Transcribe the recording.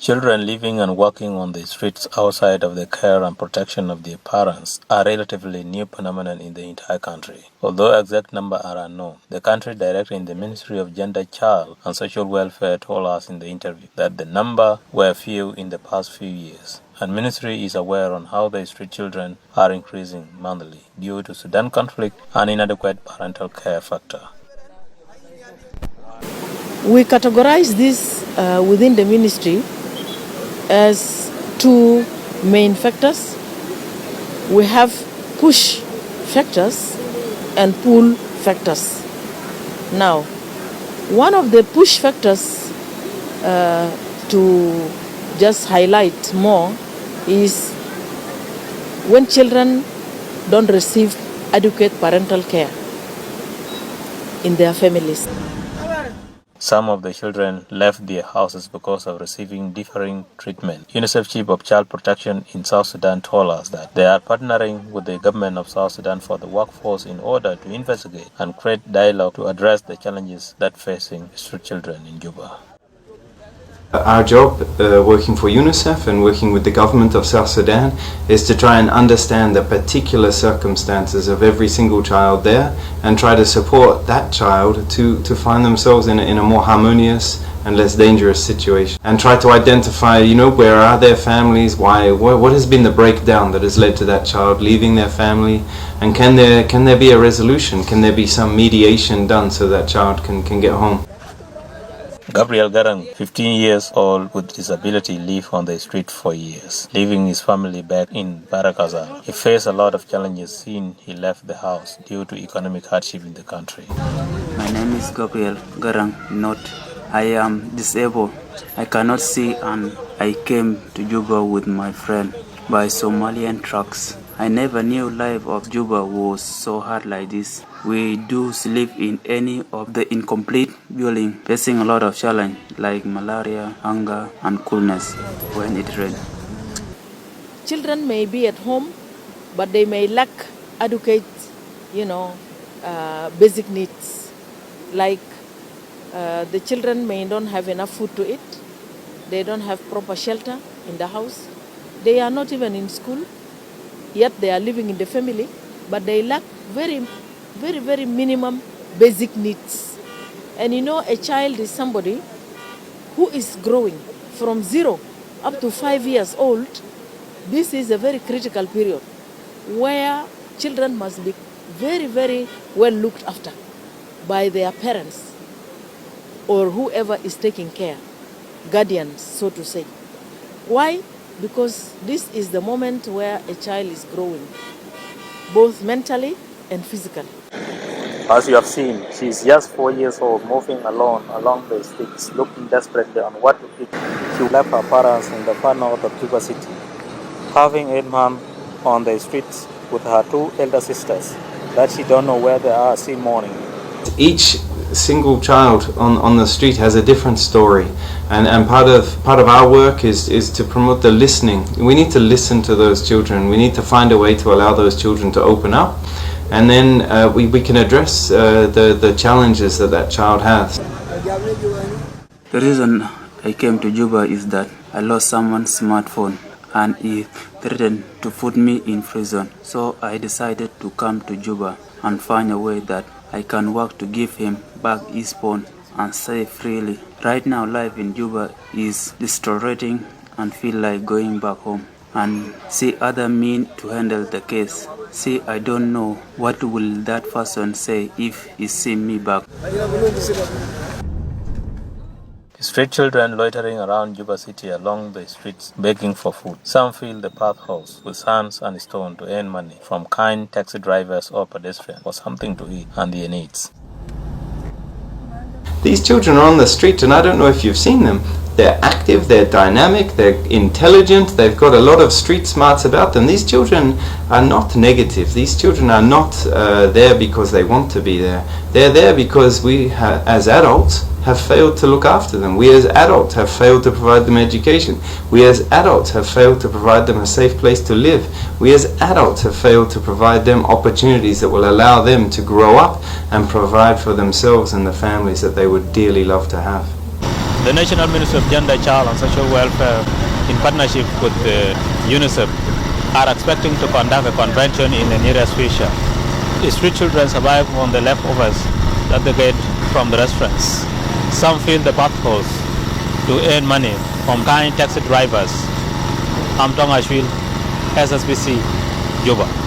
Children living and working on the streets outside of the care and protection of their parents are a relatively new phenomenon in the entire country. Although exact numbers are unknown, the country director in the Ministry of Gender, Child and Social Welfare told us in the interview that the number were few in the past few years. And Ministry is aware on how the street children are increasing monthly due to Sudan conflict and inadequate parental care factor. We categorize this within the ministry as two main factors. We have push factors and pull factors. Now, one of the push factors to just highlight more is when children don't receive adequate parental care in their families. Some of the children left their houses because of receiving differing treatment. UNICEF Chief of Child Protection in South Sudan told us that they are partnering with the government of South Sudan for the workforce in order to investigate and create dialogue to address the challenges that facing street children in Juba. Our job, working for UNICEF and working with the government of South Sudan, is to try and understand the particular circumstances of every single child there and try to support that child to find themselves in a more harmonious and less dangerous situation, and try to identify, where are their families, what has been the breakdown that has led to that child leaving their family, and can there be a resolution, can there be some mediation done so that child can get home. Gabriel Garang, 15 years old with disability, lived on the street for years, leaving his family back in Barakazal. He faced a lot of challenges since he left the house due to economic hardship in the country. My name is Gabriel Garang. I am disabled. I cannot see, and I came to Juba with my friend by Somalian trucks. I never knew life of Juba was so hard like this. We do sleep in any of the incomplete building, facing a lot of challenge like malaria, hunger, and coolness when it rains. Children may be at home, but they may lack adequate, basic needs. Like the children may not have enough food to eat. They don't have proper shelter in the house. They are not even in school. Yet they are living in the family, but they lack very, very, very minimum basic needs. And a child is somebody who is growing from 0 up to 5 years old. This is a very critical period where children must be very, very well looked after by their parents or whoever is taking care, guardians, so to say. Why? Because this is the moment where a child is growing, both mentally and physically. As you have seen, she is just 4 years old, moving alone along the streets, looking desperately on what to eat. She left her parents in the far north of Juba City, having 8 months on the streets with her 2 elder sisters that she don't know where they are since morning. Each single child on the street has a different story, and part of our work is to promote the listening. We need to listen to those children. We need to find a way to allow those children to open up, and then we can address the challenges that child has. The reason I came to Juba is that I lost someone's smartphone and he threatened to put me in prison. So I decided to come to Juba and find a way that I can work to give him back his phone and say freely. Right now, life in Juba is deteriorating and feel like going back home and see other mean to handle the case. See, I don't know what will that person say if he see me back. Street children loitering around Juba City along the streets begging for food. Some fill the pathholes with sands and stone to earn money from kind taxi drivers or pedestrians for something to eat and their needs. These children are on the street, and I don't know if you've seen them. They're active, they're dynamic, they're intelligent, they've got a lot of street smarts about them. These children are not negative. These children are not there because they want to be there. They're there because we, as adults, have failed to look after them. We as adults have failed to provide them education. We as adults have failed to provide them a safe place to live. We as adults have failed to provide them opportunities that will allow them to grow up and provide for themselves and the families that they would dearly love to have. The National Ministry of Gender, Child and Social Welfare, in partnership with UNICEF, are expecting to conduct a convention in the nearest future. The street children survive on the leftovers that they get from the restaurants. Some fill the potholes to earn money from kind taxi drivers. I'm Tong Achuil, SSBC, Juba.